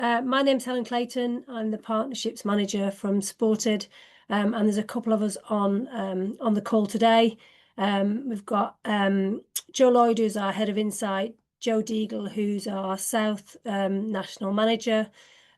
My name's Helen Clayton. I'm the partnerships manager from Sported, and there's a couple of us on the call today. We've got Joe Lloyd, who's our head of insight, Joe Deagle, who's our South national manager.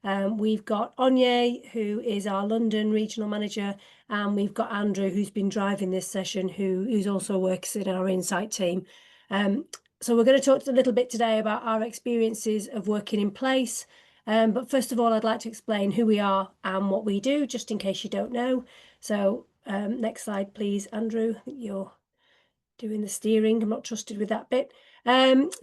We've got Onye, who is our London regional manager, and we've got Andrew, who's been driving this session, who's also works in our insight team. So we're going to talk a little bit today about our experiences of working in place. But first of all, I'd like to explain who we are and what we do, just in case you don't know. So next slide, please, Andrew. I think you're doing the steering. I'm not trusted with that bit.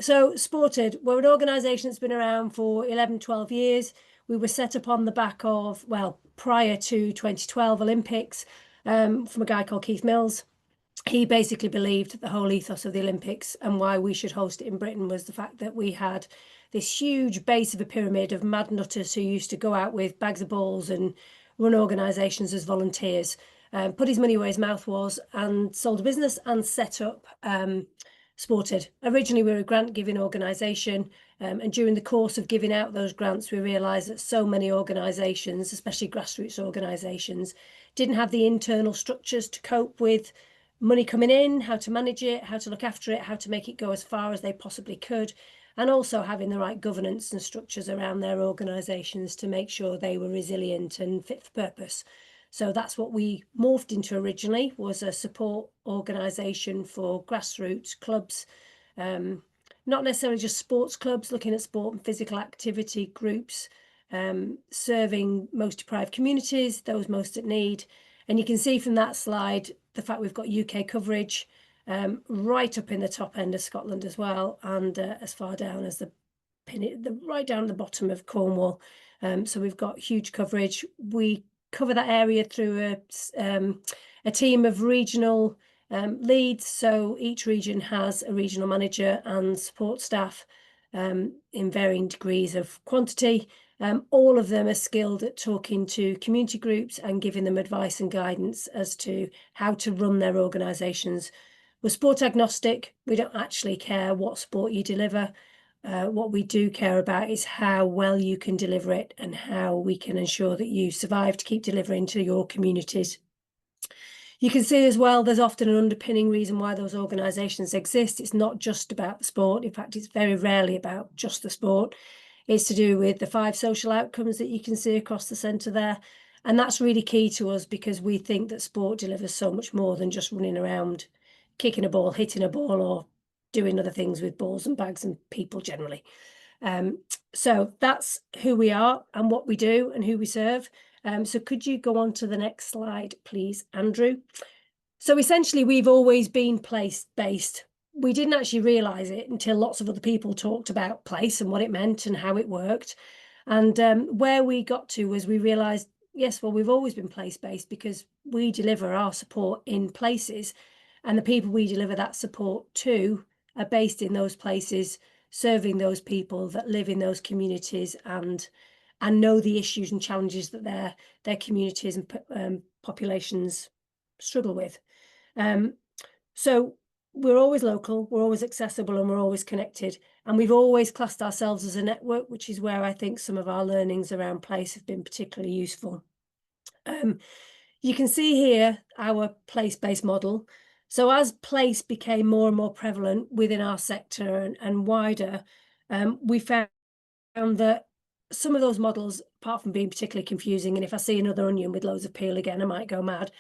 So Sported, we're an organisation that's been around for 11, 12 years. We were set up on the back of, well, prior to 2012 Olympics, from a guy called Keith Mills. He basically believed that the whole ethos of the Olympics and why we should host it in Britain was the fact that we had this huge base of a pyramid of mad nutters who used to go out with bags of balls and run organisations as volunteers, put his money where his mouth was, and sold a business and set up Sported. Originally, we were a grant-giving organisation, and during the course of giving out those grants, we realised that so many organisations, especially grassroots organisations, didn't have the internal structures to cope with money coming in, how to manage it, how to look after it, how to make it go as far as they possibly could, and also having the right governance and structures around their organisations to make sure they were resilient and fit for purpose. So that's what we morphed into originally, was a support organisation for grassroots clubs, not necessarily just sports clubs, looking at sport and physical activity groups, serving most deprived communities, those most at need. And you can see from that slide the fact we've got UK coverage right up in the top end of Scotland as well, and as far down as right down at the bottom of Cornwall. So we've got huge coverage. We cover that area through a team of regional leads. So each region has a regional manager and support staff in varying degrees of quantity. All of them are skilled at talking to community groups and giving them advice and guidance as to how to run their organisations. We're sport agnostic. We don't actually care what sport you deliver. What we do care about is how well you can deliver it and how we can ensure that you survive to keep delivering to your communities. You can see as well, there's often an underpinning reason why those organisations exist. It's not just about the sport. In fact, it's very rarely about just the sport. It's to do with the 5 social outcomes that you can see across the centre there. And that's really key to us because we think that sport delivers so much more than just running around, kicking a ball, hitting a ball, or doing other things with balls and bags and people generally. So that's who we are and what we do and who we serve. So could you go on to the next slide, please, Andrew? So essentially, we've always been place-based. We didn't actually realise it until lots of other people talked about place and what it meant and how it worked. And where we got to was we realised, yes, well, we've always been place-based because we deliver our support in places, and the people we deliver that support to are based in those places, serving those people that live in those communities and know the issues and challenges that their communities and populations struggle with. So we're always local, we're always accessible, and we're always connected. And we've always classed ourselves as a network, which is where I think some of our learnings around place have been particularly useful. You can see here our place-based model. So as place became more and more prevalent within our sector and wider, we found that some of those models, apart from being particularly confusing, and if I see another onion with loads of peel again, I might go mad,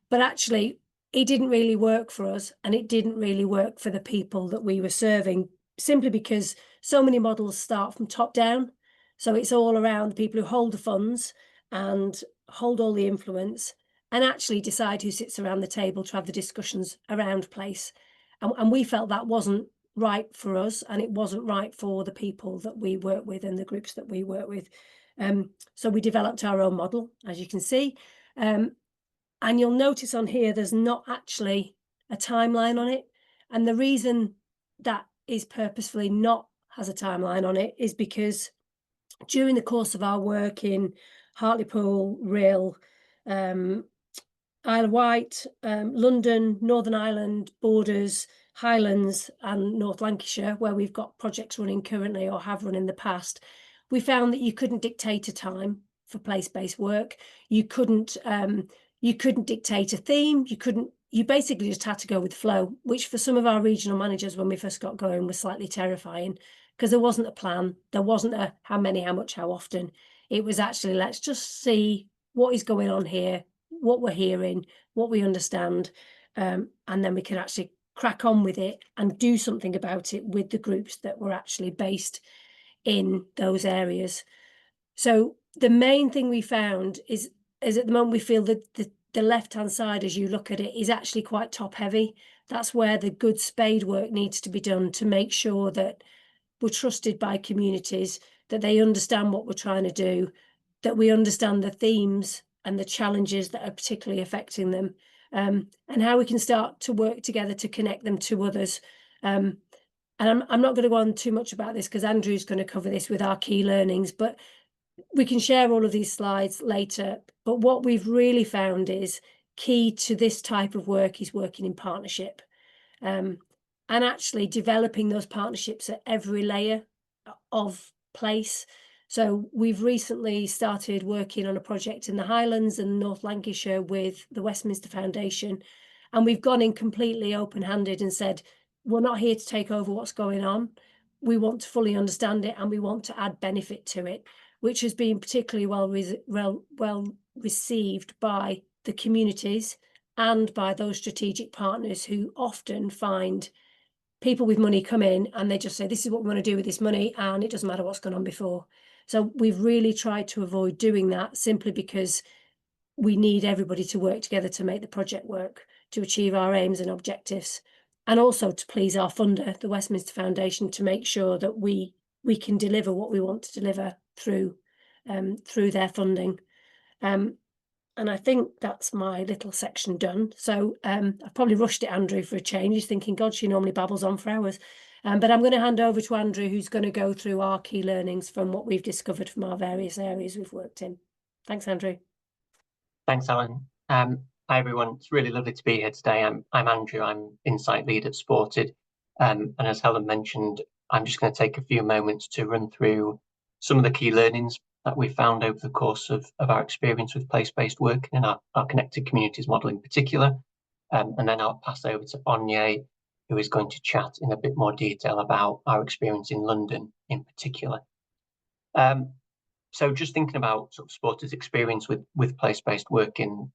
but actually it didn't really work for us, and it didn't really work for the people that we were serving, simply because so many models start from top down. So it's all around the people who hold the funds and hold all the influence and actually decide who sits around the table to have the discussions around place. And we felt that wasn't right for us, and it wasn't right for the people that we work with and the groups that we work with. So we developed our own model, as you can see. And you'll notice on here, there's not actually a timeline on it. And the reason that is purposefully not has a timeline on it is because during the course of our work in Hartlepool, Rhyl, Isle of Wight, London, Northern Ireland, Borders, Highlands and North Lancashire, where we've got projects running currently or have run in the past, we found that you couldn't dictate a time for place-based work. You couldn't dictate a theme. You basically just had to go with flow, which for some of our regional managers when we first got going was slightly terrifying, because there wasn't a plan. There wasn't a how many, how much, how often. It was actually, let's just see what is going on here, what we're hearing, what we understand, and then we can actually crack on with it and do something about it with the groups that were actually based in those areas. So the main thing we found is at the moment we feel that the left-hand side, as you look at it, is actually quite top-heavy. That's where the good spade work needs to be done to make sure that we're trusted by communities, that they understand what we're trying to do, that we understand the themes and the challenges that are particularly affecting them, and how we can start to work together to connect them to others. And I'm not going to go on too much about this because Andrew's going to cover this with our key learnings, but we can share all of these slides later. But what we've really found is key to this type of work is working in partnership, and actually developing those partnerships at every layer of place. So we've recently started working on a project in the Highlands and North Lancashire with the Westminster Foundation, and we've gone in completely open-handed and said, we're not here to take over what's going on. We want to fully understand it and we want to add benefit to it, which has been particularly well received by the communities and by those strategic partners who often find people with money come in and they just say, this is what we want to do with this money, and it doesn't matter what's gone on before. So we've really tried to avoid doing that, simply because we need everybody to work together to make the project work, to achieve our aims and objectives, and also to please our funder, the Westminster Foundation, to make sure that we can deliver what we want to deliver through their funding. And I think that's my little section done. So I've probably rushed it, Andrew, for a change. He's thinking, God, she normally babbles on for hours. But I'm going to hand over to Andrew, who's going to go through our key learnings from what we've discovered from our various areas we've worked in. Thanks, Andrew. Thanks, Alan. Hi, everyone. It's really lovely to be here today. I'm Andrew. I'm Insight Lead at Sported. And as Helen mentioned, I'm just going to take a few moments to run through some of the key learnings that we found over the course of our experience with place-based work and our connected communities model in particular. And then I'll pass over to Onye, who is going to chat in a bit more detail about our experience in London in particular. So just thinking about sort of Sported's experience with place-based working,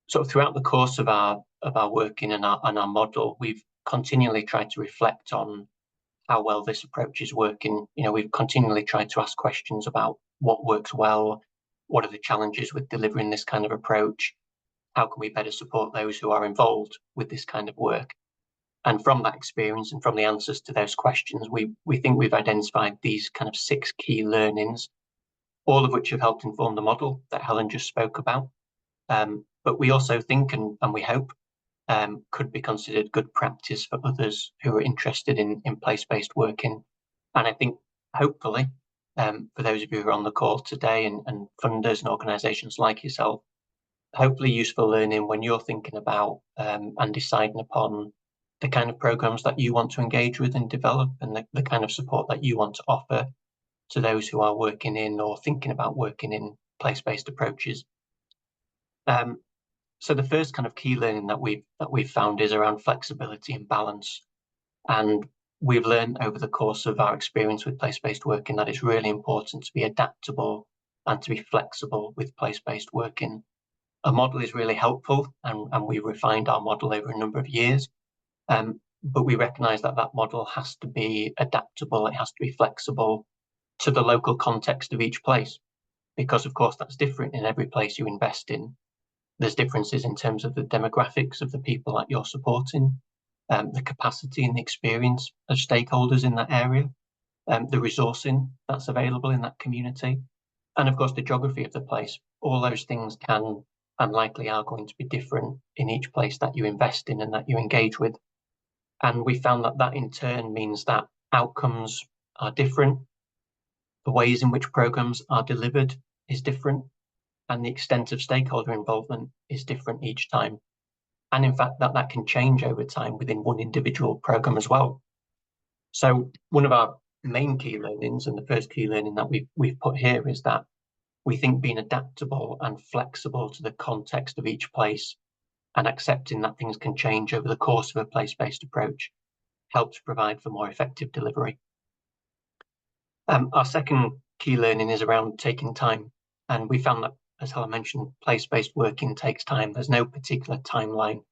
sort of throughout the course of our working and our model, we've continually tried to reflect on how well this approach is working. You know, we've continually tried to ask questions about what works well, what are the challenges with delivering this kind of approach, how can we better support those who are involved with this kind of work. And from that experience and from the answers to those questions, we think we've identified these kind of 6 key learnings, all of which have helped inform the model that Helen just spoke about. But we also think and we hope could be considered good practice for others who are interested in place-based working. And I think hopefully for those of you who are on the call today and funders and organisations like yourself, hopefully useful learning when you're thinking about and deciding upon the kind of programmes that you want to engage with and develop, and the kind of support that you want to offer to those who are working in or thinking about working in place-based approaches. So the first kind of key learning that we've found is around flexibility and balance. And we've learned over the course of our experience with place-based working that it's really important to be adaptable and to be flexible with place-based working. A model is really helpful, and we refined our model over a number of years. But we recognise that model has to be adaptable, it has to be flexible to the local context of each place, because of course that's different in every place you invest in. There's differences in terms of the demographics of the people that you're supporting, the capacity and the experience of stakeholders in that area, the resourcing that's available in that community, and of course the geography of the place. All those things can and likely are going to be different in each place that you invest in and that you engage with. And we found that in turn means that outcomes are different, the ways in which programs are delivered is different, and the extent of stakeholder involvement is different each time. And in fact, that can change over time within one individual program as well. So one of our main key learnings, and the first key learning that we've put here, is that we think being adaptable and flexible to the context of each place and accepting that things can change over the course of a place-based approach helps provide for more effective delivery. Our second key learning is around taking time. And we found that, as Helen mentioned, place-based working takes time. There's no particular timeline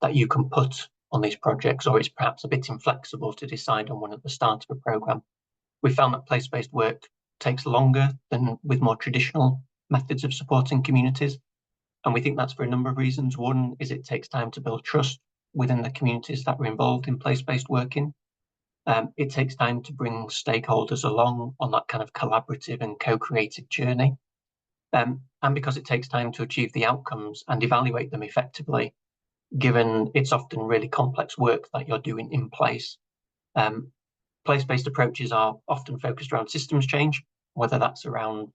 that you can put on these projects, or it's perhaps a bit inflexible to decide on one at the start of a programme. We found that place-based work takes longer than with more traditional methods of supporting communities. And we think that's for a number of reasons. One is it takes time to build trust within the communities that are involved in place-based working. It takes time to bring stakeholders along on that kind of collaborative and co-creative journey. And because it takes time to achieve the outcomes and evaluate them effectively, given it's often really complex work that you're doing in place. Place-based approaches are often focused around systems change, whether that's around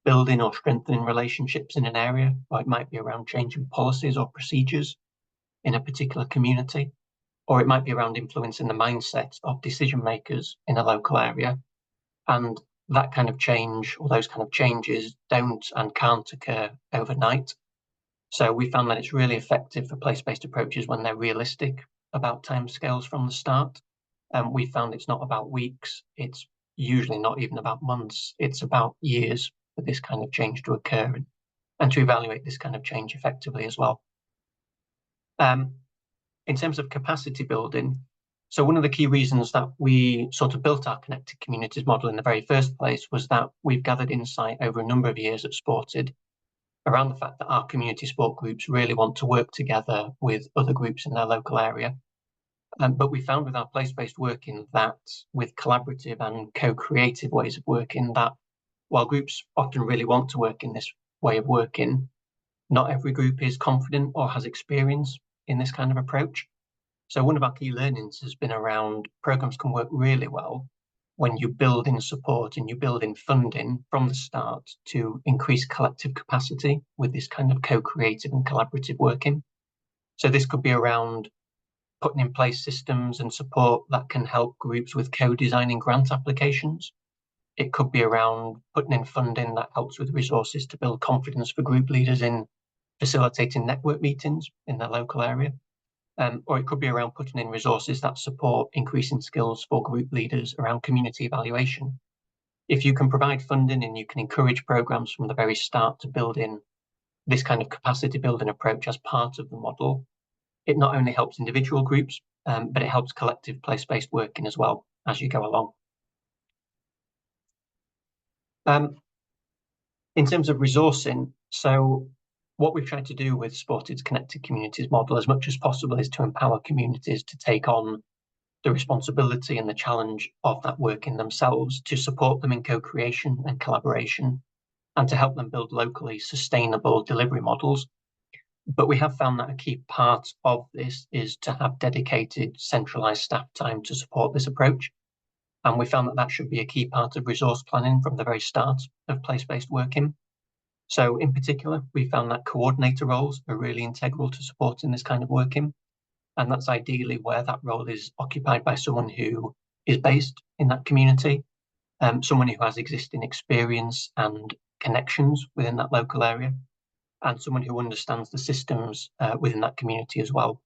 building or strengthening relationships in an area, or it might be around changing policies or procedures in a particular community, or it might be around influencing the mindset of decision makers in a local area. And that kind of change, or those kind of changes, don't and can't occur overnight. So we found that it's really effective for place-based approaches when they're realistic about timescales from the start. We found it's not about weeks, it's usually not even about months, it's about years for this kind of change to occur, and to evaluate this kind of change effectively as well. In terms of capacity building, so one of the key reasons that we sort of built our connected communities model in the very first place was that we've gathered insight over a number of years at Sported around the fact that our community sport groups really want to work together with other groups in their local area. But we found with our place-based working that with collaborative and co-creative ways of working, that while groups often really want to work in this way of working, not every group is confident or has experience in this kind of approach. So one of our key learnings has been around programs can work really well when you build in support and you build in funding from the start to increase collective capacity with this kind of co-creative and collaborative working. So this could be around putting in place systems and support that can help groups with co-designing grant applications. It could be around putting in funding that helps with resources to build confidence for group leaders in facilitating network meetings in their local area. Or it could be around putting in resources that support increasing skills for group leaders around community evaluation. If you can provide funding and you can encourage programs from the very start to build in this kind of capacity building approach as part of the model, it not only helps individual groups, but it helps collective place-based working as well as you go along. In terms of resourcing, so what we've tried to do with Sported's Connected Communities model as much as possible is to empower communities to take on the responsibility and the challenge of that work in themselves, to support them in co-creation and collaboration, and to help them build locally sustainable delivery models. But we have found that a key part of this is to have dedicated centralised staff time to support this approach. And we found that that should be a key part of resource planning from the very start of place-based working. So in particular, we found that coordinator roles are really integral to supporting this kind of working. And that's ideally where that role is occupied by someone who is based in that community, someone who has existing experience and connections within that local area, and someone who understands the systems within that community as well.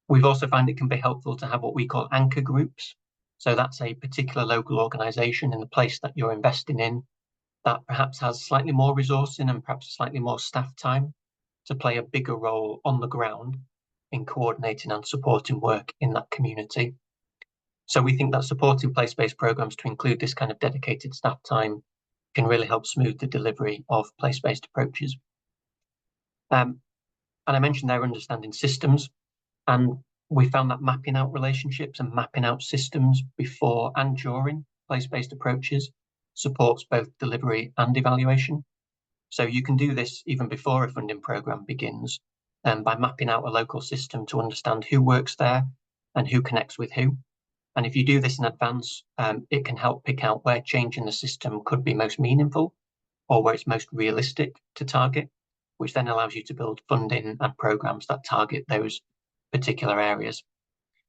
We've also found it can be helpful to have what we call anchor groups. So that's a particular local organisation in the place that you're investing in that perhaps has slightly more resourcing and perhaps slightly more staff time to play a bigger role on the ground in coordinating and supporting work in that community. So we think that supporting place-based programs to include this kind of dedicated staff time can really help smooth the delivery of place-based approaches. And I mentioned there understanding systems, and we found that mapping out relationships and mapping out systems before and during place-based approaches supports both delivery and evaluation. So you can do this even before a funding programme begins, by mapping out a local system to understand who works there and who connects with who. And if you do this in advance, it can help pick out where change in the system could be most meaningful or where it's most realistic to target, which then allows you to build funding and programmes that target those particular areas.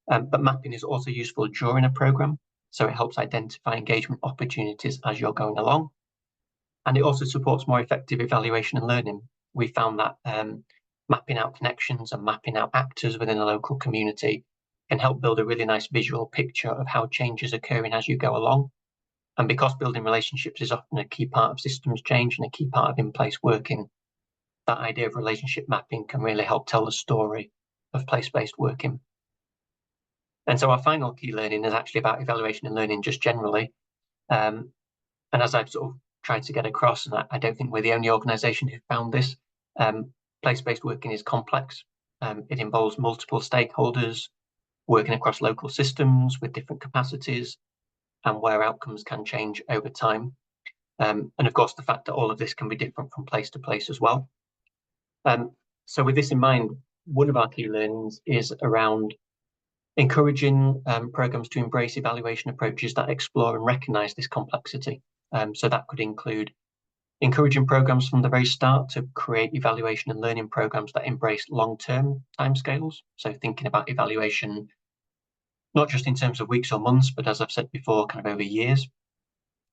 But mapping is also useful during a programme. So it helps identify engagement opportunities as you're going along. And it also supports more effective evaluation and learning. We found that mapping out connections and mapping out actors within a local community can help build a really nice visual picture of how change is occurring as you go along. And because building relationships is often a key part of systems change and a key part of in-place working, that idea of relationship mapping can really help tell the story of place-based working. And so our final key learning is actually about evaluation and learning just generally. And as I've sort of tried to get across, and I don't think we're the only organisation who found this, place-based working is complex. It involves multiple stakeholders working across local systems with different capacities, and where outcomes can change over time. And of course, the fact that all of this can be different from place to place as well. So with this in mind, one of our key learnings is around encouraging programs to embrace evaluation approaches that explore and recognise this complexity. So that could include encouraging programs from the very start to create evaluation and learning programs that embrace long-term timescales. So thinking about evaluation, not just in terms of weeks or months, but as I've said before, kind of over years.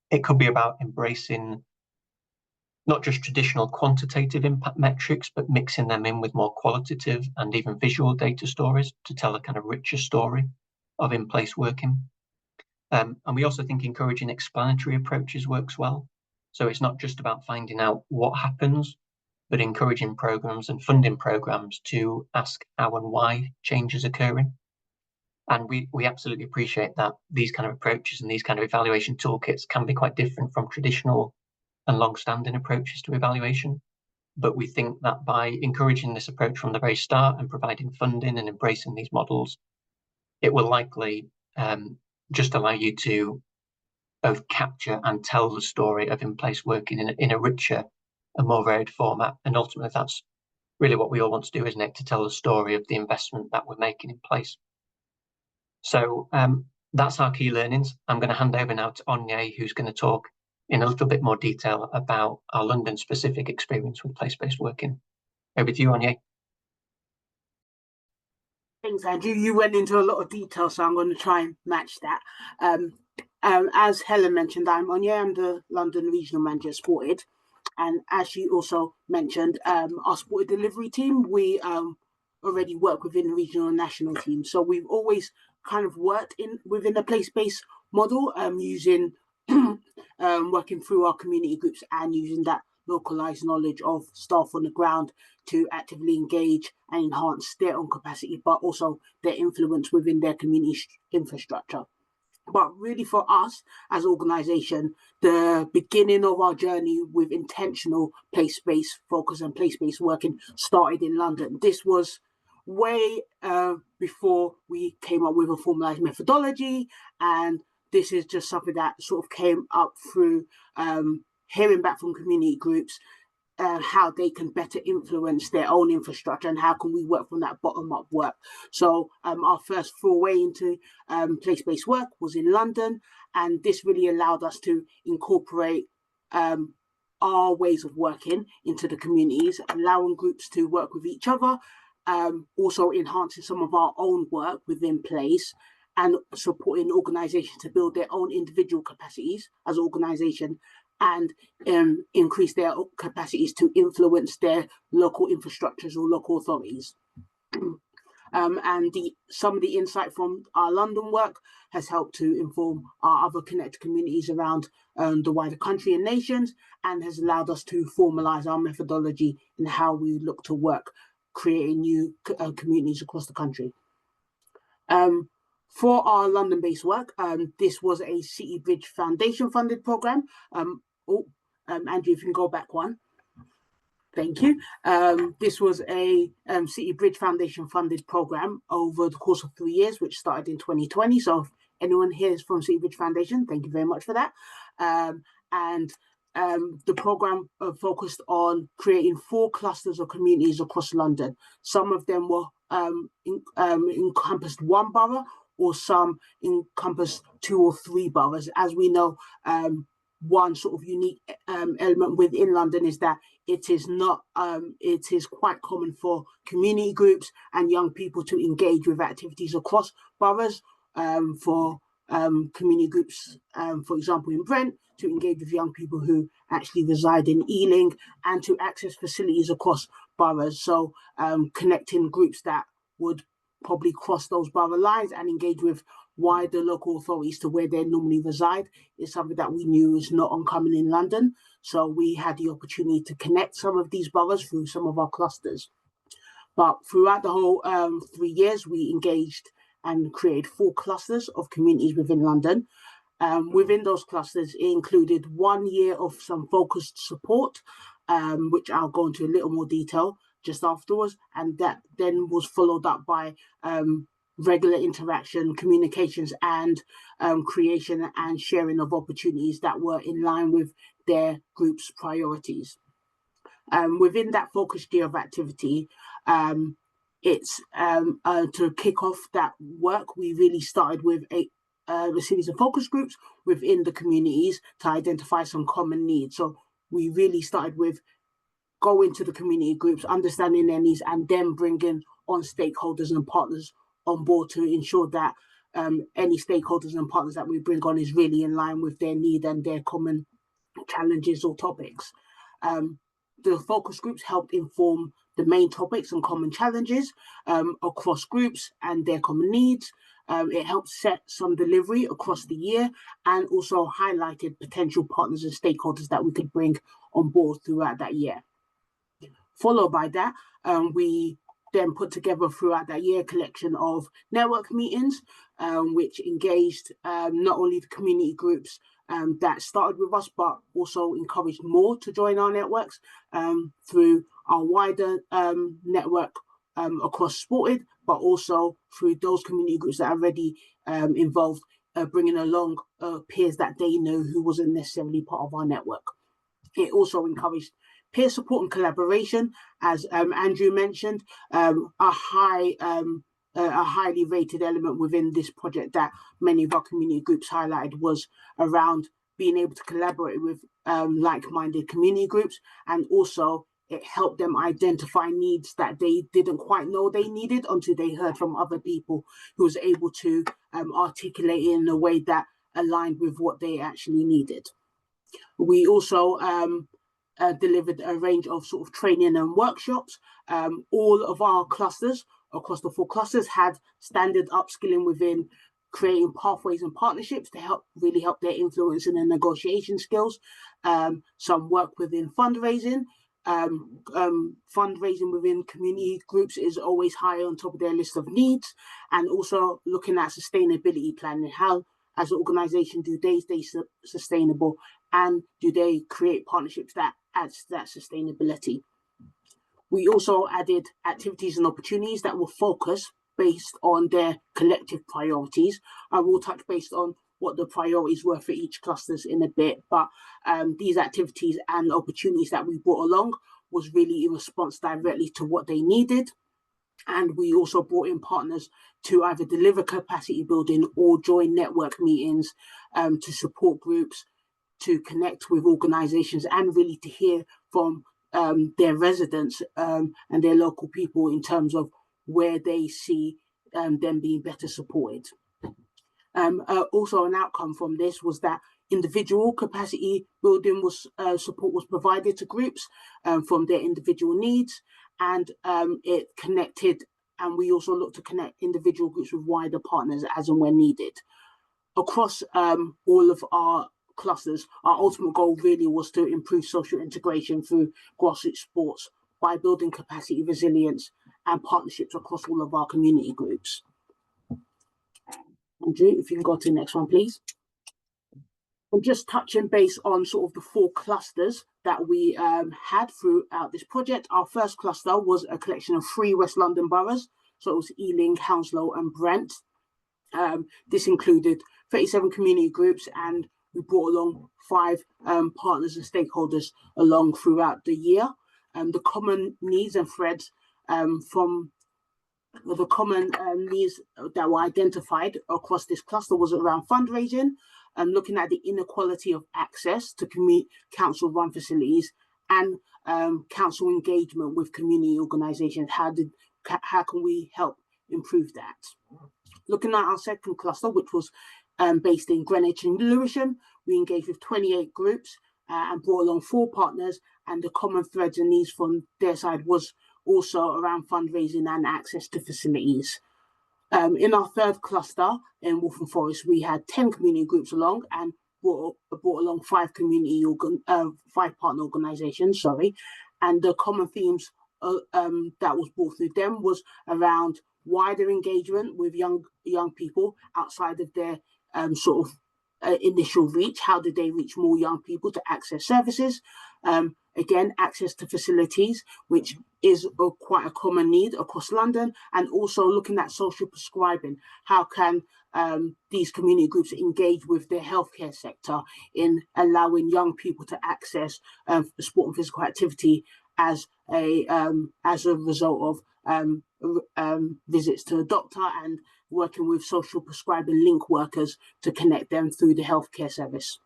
It could be about embracing not just traditional quantitative impact metrics, but mixing them in with more qualitative and even visual data stories to tell a kind of richer story of in-place working. And we also think encouraging explanatory approaches works well. So it's not just about finding out what happens, but encouraging programs and funding programs to ask how and why change is occurring. And we absolutely appreciate that these kind of approaches and these kind of evaluation toolkits can be quite different from traditional and long-standing approaches to evaluation. But we think that by encouraging this approach from the very start and providing funding and embracing these models, it will likely just allow you to both capture and tell the story of in-place working in a richer and more varied format. And ultimately, that's really what we all want to do, isn't it? To tell the story of the investment that we're making in place. So that's our key learnings. I'm going to hand over now to Onyé, who's going to talk in a little bit more detail about our London-specific experience with place-based working. Over to you, Onyé. Thanks, Andrew. You went into a lot of detail, so I'm going to try and match that. As Helen mentioned, I'm Onyé. I'm the London Regional Manager at Sported. And as she also mentioned, our Sported delivery team, we already work within the regional and national team. So we've always kind of worked within a place-based model, using working through our community groups and using that localized knowledge of staff on the ground to actively engage and enhance their own capacity, but also their influence within their community infrastructure. But really for us as an organisation, the beginning of our journey with intentional place-based focus and place-based working started in London. This was way before we came up with a formalised methodology, and this is just something that sort of came up through hearing back from community groups how they can better influence their own infrastructure and how can we work from that bottom-up work. So our first foray into place-based work was in London, and this really allowed us to incorporate our ways of working into the communities, allowing groups to work with each other, also enhancing some of our own work within place, and supporting organisations to build their own individual capacities as an organisation and increase their capacities to influence their local infrastructures or local authorities. And some of the insight from our London work has helped to inform our other connected communities around the wider country and nations, and has allowed us to formalise our methodology in how we look to work, creating new communities across the country. For our London-based work, this was a City Bridge Foundation funded programme. Andrew, if you can go back one. Thank you. This was a City Bridge Foundation funded programme over the course of 3 years, which started in 2020. So if anyone here is from City Bridge Foundation, thank you very much for that. The programme focused on creating 4 clusters of communities across London. Some of them were encompassed one borough, or some encompass 2 or 3 boroughs. As we know, one sort of unique element within London is that it is quite common for community groups and young people to engage with activities across boroughs for community groups, for example, in Brent, to engage with young people who actually reside in Ealing, and to access facilities across boroughs. So connecting groups that would probably cross those borough lines and engage with wider local authorities to where they normally reside is something that we knew is not uncommon in London. So we had the opportunity to connect some of these boroughs through some of our clusters. But throughout the whole 3 years, we engaged and created 4 clusters of communities within London. Within those clusters, it included 1 year of some focused support, which I'll go into a little more detail just afterwards. And that then was followed up by regular interaction, communications, and creation and sharing of opportunities that were in line with their group's priorities. Within that focused year of activity, it's to kick off that work, we really started with a series of focus groups within the communities to identify some common needs. So we really started with going to the community groups, understanding their needs, and then bringing on stakeholders and partners on board to ensure that any stakeholders and partners that we bring on is really in line with their need and their common challenges or topics. The focus groups help inform the main topics and common challenges across groups and their common needs. It helps set some delivery across the year and also highlighted potential partners and stakeholders that we could bring on board throughout that year. Followed by that, we then put together throughout that year a collection of network meetings, which engaged not only the community groups that started with us, but also encouraged more to join our networks through our wider network across Sported, but also through those community groups that are already involved, bringing along peers that they know who wasn't necessarily part of our network. It also encouraged peer support and collaboration, as Andrew mentioned, a highly rated element within this project that many of our community groups highlighted was around being able to collaborate with like-minded community groups, and also it helped them identify needs that they didn't quite know they needed until they heard from other people who was able to articulate it in a way that aligned with what they actually needed. We also delivered a range of sort of training and workshops. All of our clusters across the 4 clusters had standard upskilling within creating pathways and partnerships to really help their influence and their negotiation skills. Some work within fundraising. Fundraising within community groups is always high on top of their list of needs, and also looking at sustainability planning. How, as an organization, do they stay sustainable, and do they create partnerships that adds to that sustainability? We also added activities and opportunities that will focus based on their collective priorities. I will touch based on what the priorities were for each clusters in a bit, but these activities and opportunities that we brought along was really in response directly to what they needed. And we also brought in partners to either deliver capacity building or join network meetings to support groups, to connect with organizations, and really to hear from their residents and their local people in terms of where they see them being better supported. Also, an outcome from this was that individual capacity building support was provided to groups from their individual needs, and it connected, and we also looked to connect individual groups with wider partners as and when needed. Across all of our clusters, our ultimate goal really was to improve social integration through grassroots sports by building capacity, resilience, and partnerships across all of our community groups. Andrew, if you can go to the next one, please. I'm just touching base on sort of the 4 clusters that we had throughout this project. Our first cluster was a collection of 3 West London boroughs. So it was Ealing, Hounslow, and Brent. This included 37 community groups, and we brought along 5 partners and stakeholders along throughout the year. The common needs and threads from the common needs that were identified across this cluster was around fundraising, and looking at the inequality of access to council-run facilities, and council engagement with community organisations. How can we help improve that? Looking at our second cluster, which was based in Greenwich and Lewisham. We engaged with 28 groups and brought along 4 partners, and the common threads and needs from their side was also around fundraising and access to facilities. In our third cluster in Waltham Forest, we had 10 community groups along and brought along 5 partner organisations, and the common themes that was brought through them was around wider engagement with young people outside of their initial reach. How did they reach more young people to access services? Again, access to facilities, which is quite a common need across London, and also looking at social prescribing. How can these community groups engage with their healthcare sector in allowing young people to access sport and physical activity as a result of visits to a doctor, and working with social prescribing link workers to connect them through the healthcare service.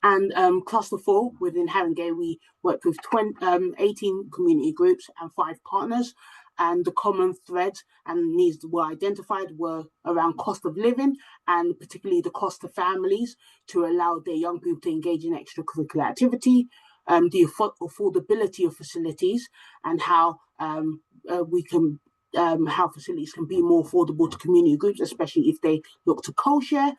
And cluster 4 within Haringey, we worked with 18 community groups and 5 partners, and the common threads and needs that were identified were around cost of living, and particularly the cost to families to allow their young people to engage in extracurricular activity, the affordability of facilities, and how how facilities can be more affordable to community groups, especially if they look to co-share,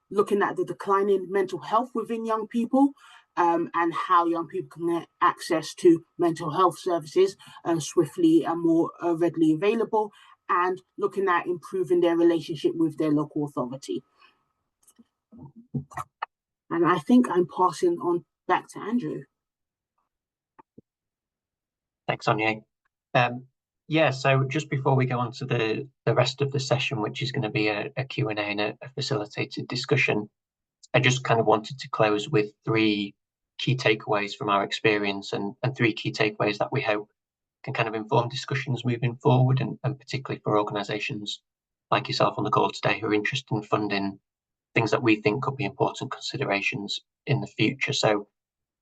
looking at the decline in mental health within young people, and how young people can get access to mental health services swiftly and more readily available, and looking at improving their relationship with their local authority. And I think I'm passing on back to Andrew. Thanks, Anya. Yeah, so just before we go on to the rest of the session, which is going to be a Q&A and a facilitated discussion, I just kind of wanted to close with 3 key takeaways from our experience, and 3 key takeaways that we hope can kind of inform discussions moving forward, and particularly for organisations like yourself on the call today who are interested in funding things that we think could be important considerations in the future.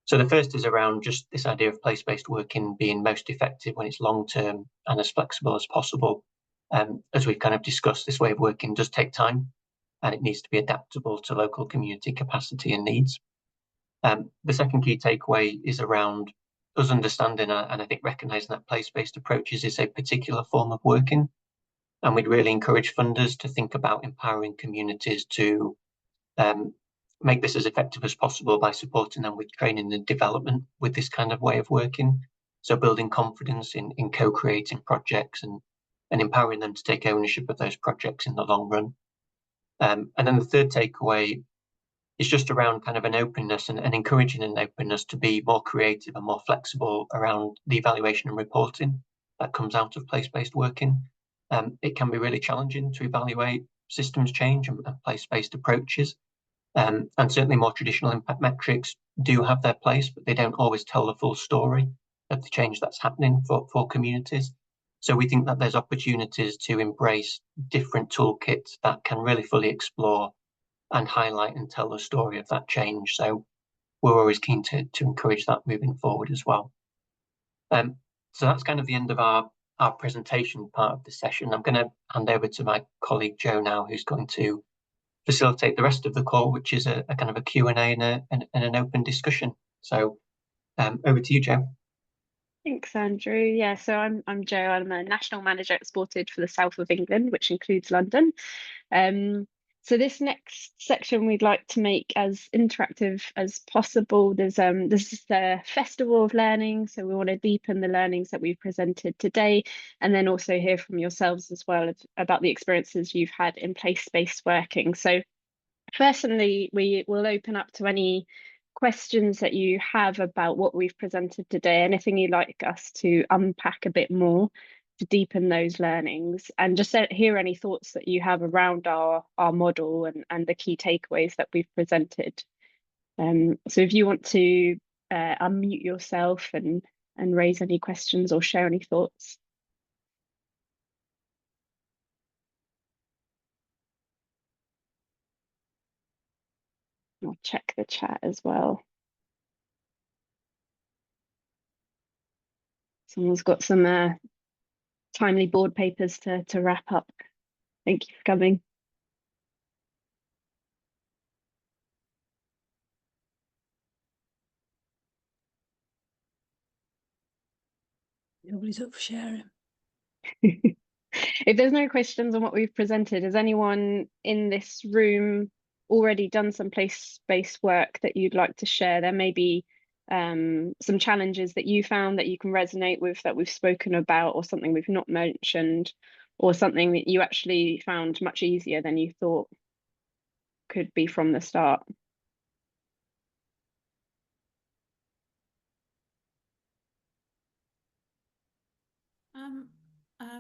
So the first is around just this idea of place-based working being most effective when it's long-term and as flexible as possible. As we've kind of discussed, this way of working does take time, and it needs to be adaptable to local community capacity and needs. The second key takeaway is around us understanding and I think recognising that place-based approaches is a particular form of working, and we'd really encourage funders to think about empowering communities to make this as effective as possible by supporting them with training and development with this kind of way of working. So building confidence in co-creating projects and empowering them to take ownership of those projects in the long run. And then the third takeaway is just around kind of an openness and encouraging an openness to be more creative and more flexible around the evaluation and reporting that comes out of place-based working. It can be really challenging to evaluate systems change and place-based approaches. And certainly more traditional impact metrics do have their place, but they don't always tell the full story of the change that's happening for communities. So we think that there's opportunities to embrace different toolkits that can really fully explore and highlight and tell the story of that change. So we're always keen to encourage that moving forward as well. So that's kind of the end of our presentation part of the session. I'm going to hand over to my colleague Joe now, who's going to facilitate the rest of the call, which is a kind of a Q&A and an open discussion. So over to you, Joe. Thanks, Andrew. Yeah, so I'm Joe. I'm a national manager at Sported for the south of England, which includes London. So this next section we'd like to make as interactive as possible. This is a festival of learning, so we want to deepen the learnings that we've presented today, and then also hear from yourselves as well about the experiences you've had in place-based working. So firstly, we will open up to any questions that you have about what we've presented today, anything you'd like us to unpack a bit more to deepen those learnings, and just hear any thoughts that you have around our model and the key takeaways that we've presented. So if you want to unmute yourself and raise any questions or share any thoughts. I'll check the chat as well. Someone's got some timely board papers to wrap up. Thank you for coming. Nobody's up for sharing. If there's no questions on what we've presented, has anyone in this room already done some place-based work that you'd like to share? There may be some challenges that you found that you can resonate with that we've spoken about, or something we've not mentioned, or something that you actually found much easier than you thought could be from the start.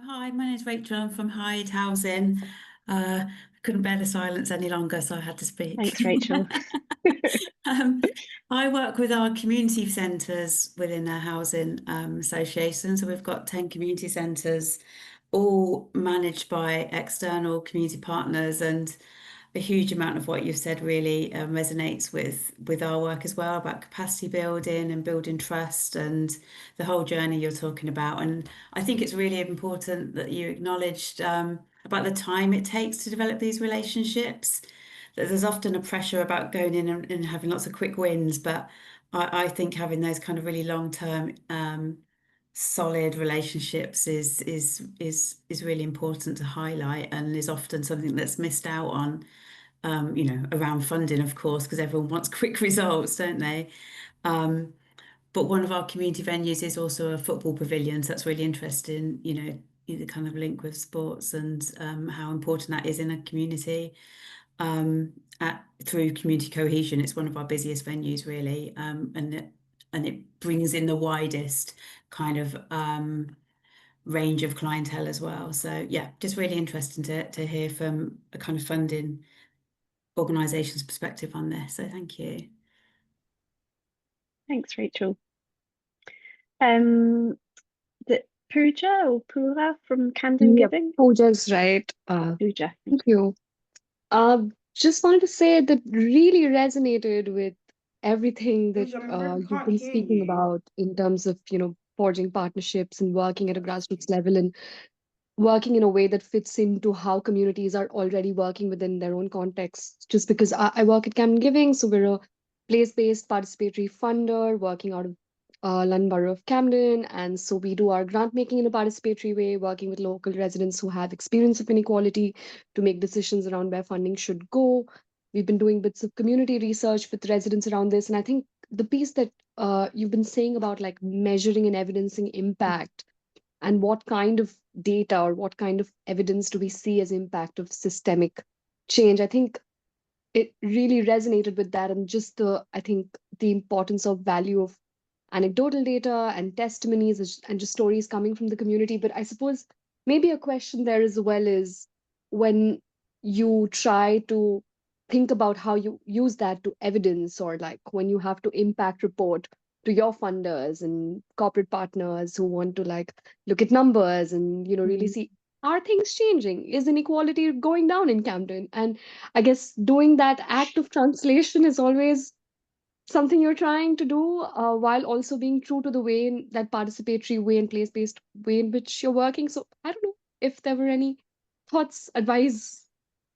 Hi, my name is Rachel. I'm from Hyde Housing. I couldn't bear the silence any longer, so I had to speak. Thanks, Rachel. I work with our community centres within our housing association. So we've got 10 community centres, all managed by external community partners, and a huge amount of what you've said really resonates with our work as well, about capacity building and building trust and the whole journey you're talking about. And I think it's really important that you acknowledged about the time it takes to develop these relationships. That there's often a pressure about going in and having lots of quick wins, but I think having those kind of really long-term solid relationships is really important to highlight, and is often something that's missed out on, around funding, of course, because everyone wants quick results, don't they? But one of our community venues is also a football pavilion, so that's really interesting, the kind of link with sports and how important that is in a community. Through community cohesion, it's one of our busiest venues, really, and it brings in the widest kind of range of clientele as well. So yeah, just really interesting to hear from a kind of funding organisation's perspective on this. So thank you. Thanks, Rachel. The Pooja or Pura from Camden Giving? Pooja's right. Pooja. Thank you. Just wanted to say that really resonated with everything that you've been speaking about in terms of, forging partnerships and working at a grassroots level and working in a way that fits into how communities are already working within their own context. Just because I work at Camden Giving, so we're a place-based participatory funder working out of London Borough of Camden. And so we do our grant making in a participatory way, working with local residents who have experience of inequality to make decisions around where funding should go. We've been doing bits of community research with residents around this. And I think the piece that you've been saying about like measuring and evidencing impact, and what kind of data or what kind of evidence do we see as impact of systemic change, I think it really resonated with that. And just I think the importance of value of anecdotal data and testimonies and just stories coming from the community. But I suppose maybe a question there as well is, when you try to think about how you use that to evidence, or like when you have to impact report to your funders and corporate partners who want to like look at numbers and really see, are things changing, is inequality going down in Camden? And I guess doing that act of translation is always something you're trying to do, while also being true to the way in that participatory way and place-based way in which you're working. So I don't know if there were any thoughts, advice,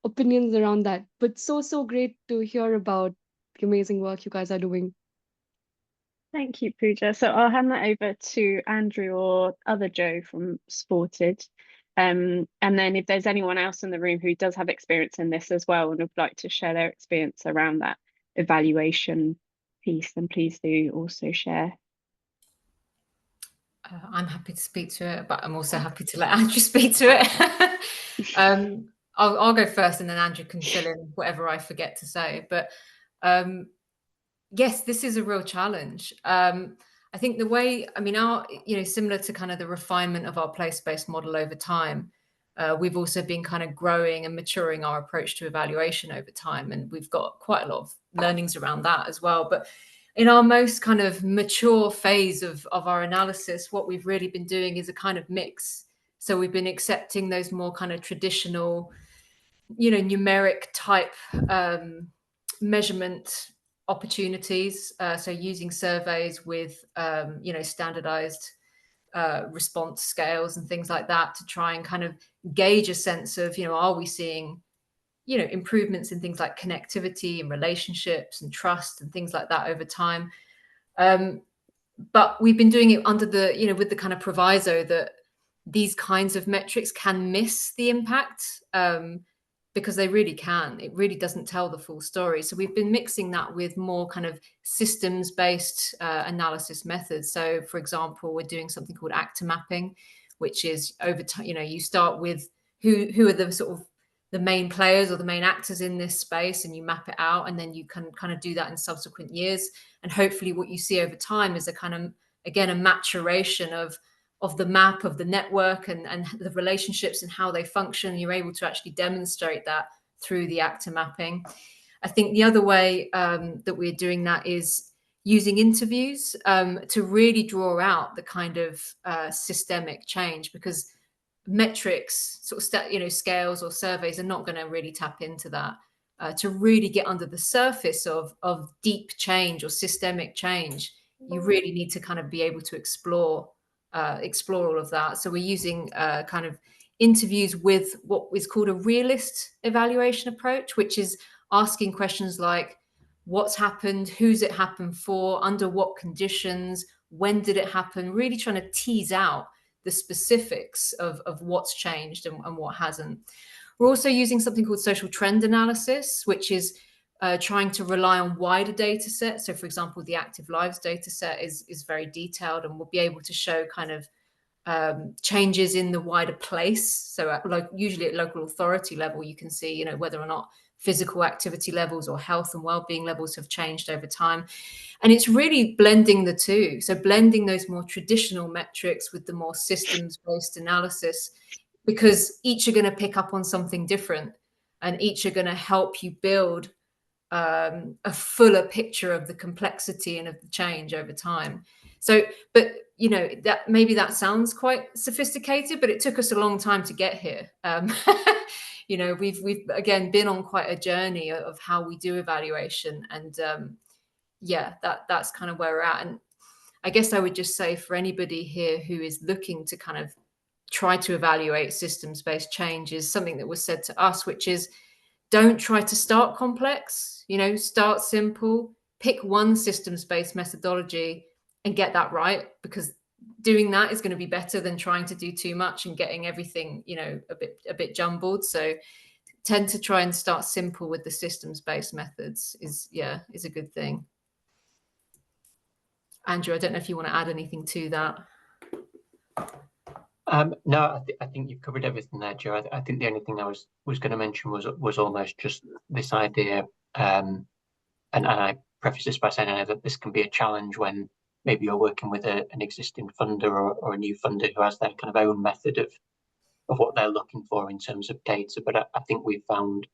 opinions around that, but so great to hear about the amazing work you guys are doing. Thank you, Pooja. So I'll hand that over to Andrew or other Joe from Sported. And then if there's anyone else in the room who does have experience in this as well and would like to share their experience around that evaluation piece, then please do also share. I'm happy to speak to it, but I'm also happy to let Andrew speak to it. I'll go first, and then Andrew can fill in whatever I forget to say. But yes, this is a real challenge. I think the way, our, similar to kind of the refinement of our place-based model over time, we've also been kind of growing and maturing our approach to evaluation over time, and we've got quite a lot of learnings around that as well. But in our most kind of mature phase of our analysis, what we've really been doing is a kind of mix. So we've been accepting those more kind of traditional, numeric type measurement opportunities. So using surveys with, standardized response scales and things like that to try and kind of gauge a sense of, are we seeing improvements in things like connectivity and relationships and trust and things like that over time. but we've been doing it under the, with the kind of proviso that these kinds of metrics can miss the impact, because they really can. It really doesn't tell the full story. So we've been mixing that with more kind of systems-based analysis methods. So, for example, we're doing something called actor mapping, which is over time. You start with who are the sort of the main players or the main actors in this space, and you map it out, and then you can kind of do that in subsequent years. And hopefully what you see over time is a kind of, again, a maturation of the map of the network and the relationships and how they function. And you're able to actually demonstrate that through the actor mapping. I think the other way that we're doing that is using interviews to really draw out the kind of systemic change, because metrics, sort of scales or surveys are not going to really tap into that. To really get under the surface of deep change or systemic change, you really need to kind of be able to explore all of that. So we're using kind of interviews with what is called a realist evaluation approach, which is asking questions like, what's happened, who's it happened for, under what conditions, when did it happen, really trying to tease out the specifics of what's changed and what hasn't. We're also using something called social trend analysis, which is trying to rely on wider data sets. So, for example, the active lives data set is very detailed, and we'll be able to show kind of changes in the wider place. So usually at local authority level, you can see, whether or not physical activity levels or health and well-being levels have changed over time. And it's really blending the two. So blending those more traditional metrics with the more systems-based analysis, because each are going to pick up on something different, and each are going to help you build a fuller picture of the complexity and of the change over time. So, but that maybe that sounds quite sophisticated, but it took us a long time to get here. We've again been on quite a journey of how we do evaluation, and that's kind of where we're at. And I guess I would just say, for anybody here who is looking to kind of try to evaluate systems-based change, is something that was said to us, which is, don't try to start complex, start simple, pick one systems-based methodology and get that right, because doing that is going to be better than trying to do too much and getting everything, a bit jumbled. So tend to try and start simple with the systems-based methods is a good thing. Andrew, I don't know if you want to add anything to that. No, I think you've covered everything there, Joe. I think the only thing I was going to mention was almost just this idea, and I preface this by saying I know that this can be a challenge when maybe you're working with an existing funder or a new funder who has their kind of own method of what they're looking for in terms of data. But I think we've found,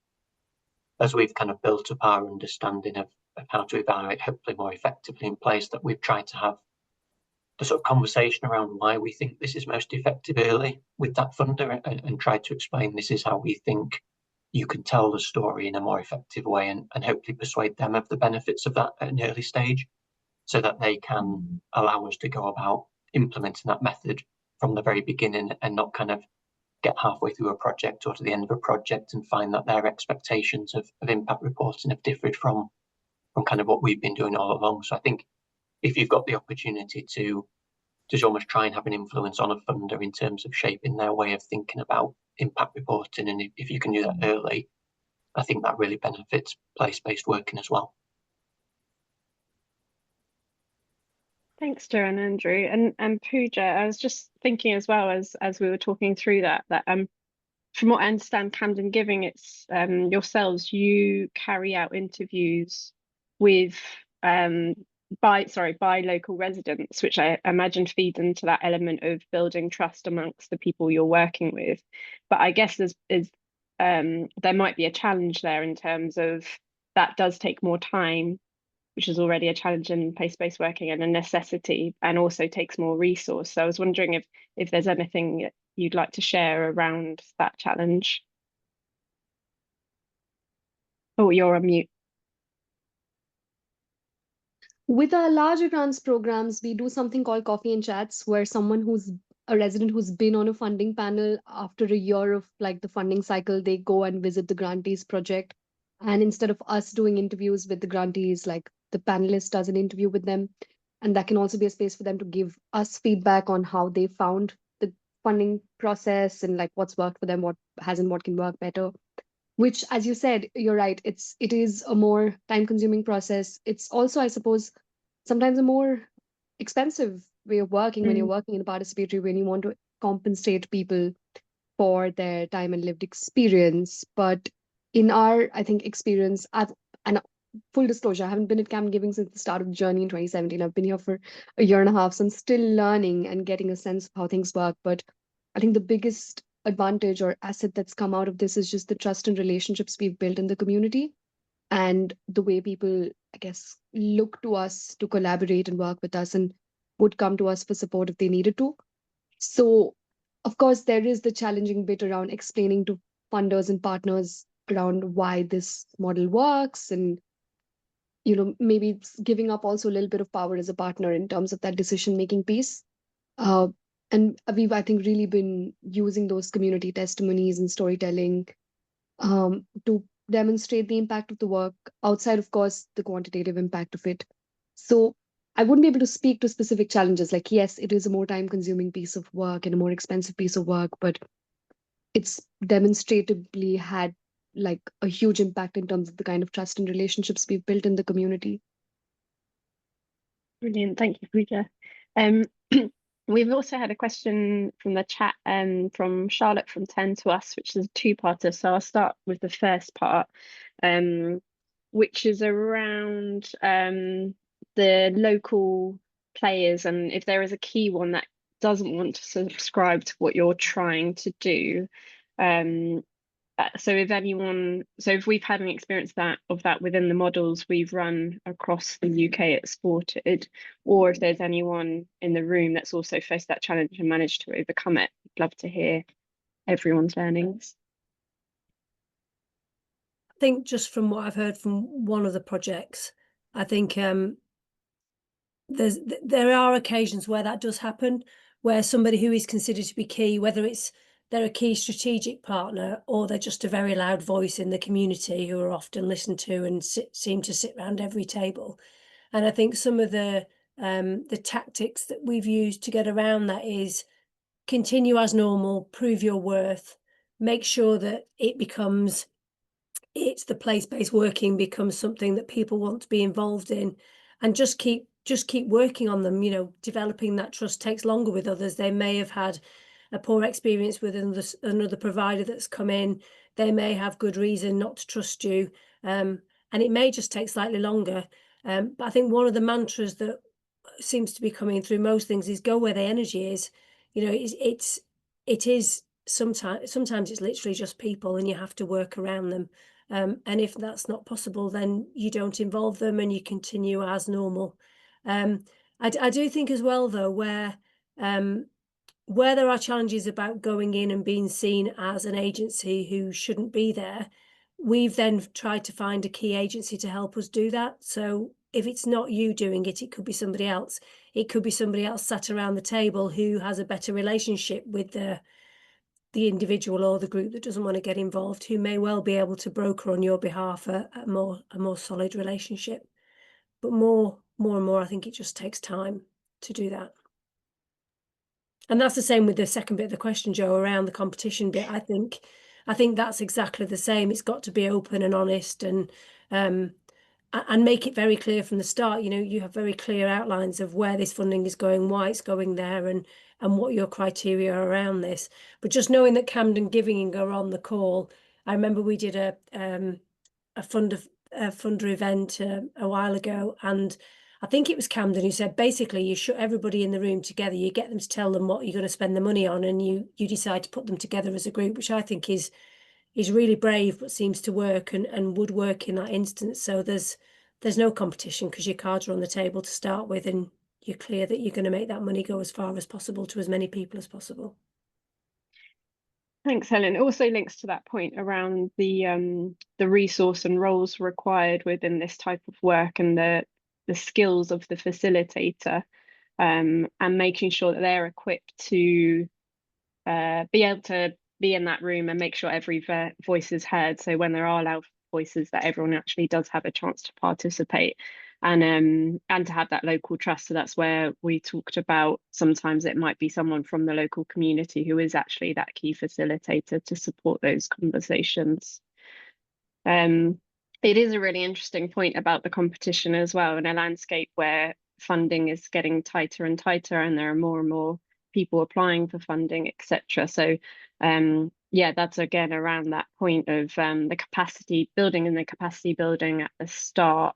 as we've kind of built up our understanding of how to evaluate hopefully more effectively in place, that we've tried to have the sort of conversation around why we think this is most effective early with that funder, and try to explain this is how we think you can tell the story in a more effective way, and hopefully persuade them of the benefits of that at an early stage, so that they can allow us to go about implementing that method from the very beginning, and not kind of get halfway through a project or to the end of a project and find that their expectations of impact reporting have differed from kind of what we've been doing all along. So I think if you've got the opportunity to just almost try and have an influence on a funder in terms of shaping their way of thinking about impact reporting, and if you can do that early, I think that really benefits place-based working as well. Thanks, Joe and Andrew. And Pooja, I was just thinking as well, as we were talking through that from what I understand, Camden Giving, it's yourselves, you carry out interviews with by local residents, which I imagine feeds into that element of building trust amongst the people you're working with. But I guess there might be a challenge there in terms of that does take more time, which is already a challenge in place-based working and a necessity, and also takes more resource. So I was wondering if there's anything you'd like to share around that challenge. Oh, you're on mute. With our larger grants programs, we do something called coffee and chats, where someone who's a resident who's been on a funding panel, after a year of like the funding cycle, they go and visit the grantees project. And instead of us doing interviews with the grantees, like the panelist does an interview with them, And that can also be a space for them to give us feedback on how they found the funding process and like what's worked for them, what hasn't, what can work better. Which, as you said, you're right, it is a more time-consuming process. It's also, I suppose, sometimes a more expensive way of working when you're working in a participatory, when you want to compensate people for their time and lived experience. But in our, I think, experience, and full disclosure, I haven't been at Camden Giving since the start of the journey in 2017. I've been here for a year and a half, so I'm still learning and getting a sense of how things work. But I think the biggest advantage or asset that's come out of this is just the trust and relationships we've built in the community, and the way people, I guess, look to us to collaborate and work with us and would come to us for support if they needed to. So, of course, there is the challenging bit around explaining to funders and partners around why this model works, and maybe it's giving up also a little bit of power as a partner in terms of that decision making piece. uh, and we've, I think, really been using those community testimonies and storytelling to demonstrate the impact of the work outside, of course, the quantitative impact of it. So I wouldn't be able to speak to specific challenges. Like, yes, it is a more time consuming piece of work and a more expensive piece of work, but it's demonstratively had like a huge impact in terms of the kind of trust and relationships we've built in the community. Brilliant, thank you, Pooja. We've also had a question from the chat from Charlotte from 10 to Us, which is a two-parter. So I'll start with the first part, which is around the local players, and if there is a key one that doesn't want to subscribe to what you're trying to do. So if we've had an experience of that within the models we've run across the UK at Sported, or if there's anyone in the room that's also faced that challenge and managed to overcome it, I'd love to hear everyone's learnings. I think just from what I've heard from one of the projects, I think there are occasions where that does happen, where somebody who is considered to be key, whether it's they're a key strategic partner or they're just a very loud voice in the community who are often listened to and seem to sit around every table. And I think some of the tactics that we've used to get around that is continue as normal, prove your worth, make sure that it's the place-based working becomes something that people want to be involved in, and just keep working on them. Developing that trust takes longer with others. They may have had a poor experience with another provider that's come in. They may have good reason not to trust you, and it may just take slightly longer. But I think one of the mantras that seems to be coming through most things is go where the energy is. It is sometimes it's literally just people, and you have to work around them. And if that's not possible, then you don't involve them and you continue as normal. I do think as well, though, where there are challenges about going in and being seen as an agency who shouldn't be there, we've then tried to find a key agency to help us do that. So if it's not you doing it, it could be somebody else. It could be somebody else sat around the table who has a better relationship with the individual or the group that doesn't want to get involved, who may well be able to broker on your behalf a more solid relationship. But more and more, I think it just takes time to do that. And that's the same with the second bit of the question, Joe, around the competition bit. I think that's exactly the same. It's got to be open and honest, and make it very clear from the start. You have very clear outlines of where this funding is going, why it's going there, and what your criteria are around this. But just knowing that Camden Giving are on the call, I remember we did a funder event a while ago, and I think it was Camden who said, basically, you shut everybody in the room together, you get them to tell them what you're going to spend the money on, and you decide to put them together as a group, which I think is really brave, but seems to work and would work in that instance. So there's no competition because your cards are on the table to start with, and you're clear that you're going to make that money go as far as possible to as many people as possible. Thanks, Helen. It also links to that point around the resource and roles required within this type of work, and the skills of the facilitator, and making sure that they're equipped to be able to be in that room and make sure every voice is heard. So when there are loud voices, that everyone actually does have a chance to participate. and to have that local trust. So that's where we talked about sometimes it might be someone from the local community who is actually that key facilitator to support those conversations. It is a really interesting point about the competition as well, in a landscape where funding is getting tighter and tighter, and there are more and more people applying for funding, etc. So yeah, that's again around that point of the capacity building and the capacity building at the start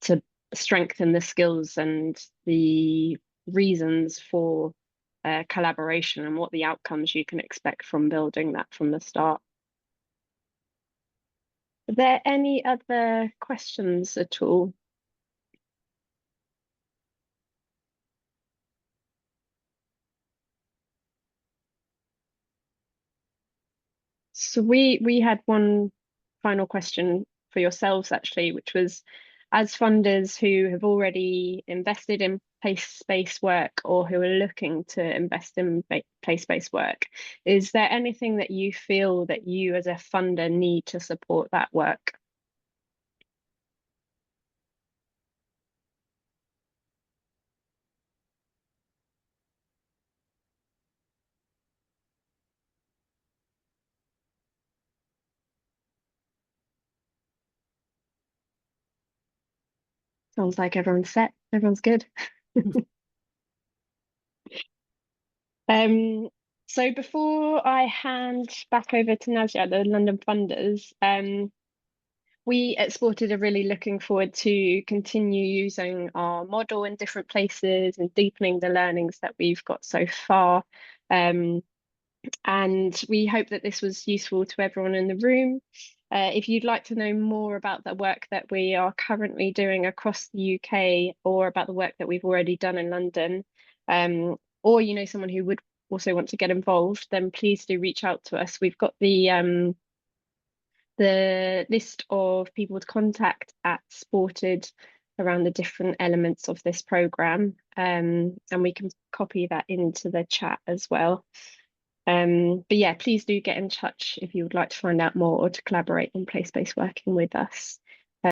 to strengthen the skills and the reasons for collaboration and what the outcomes you can expect from building that from the start. Are there any other questions at all? So we had one final question for yourselves actually, which was, as funders who have already invested in place-based work or who are looking to invest in place-based work, is there anything that you feel that you as a funder need to support that work? Sounds like everyone's set, everyone's good. So before I hand back over to Nazia, the London funders, we at Sported are really looking forward to continue using our model in different places and deepening the learnings that we've got so far. And we hope that this was useful to everyone in the room. If you'd like to know more about the work that we are currently doing across the UK, or about the work that we've already done in London, or you know someone who would also want to get involved, then please do reach out to us. We've got the list of people to contact at Sported around the different elements of this programme, and we can copy that into the chat as well. But yeah, please do get in touch if you would like to find out more or to collaborate on place-based working with us.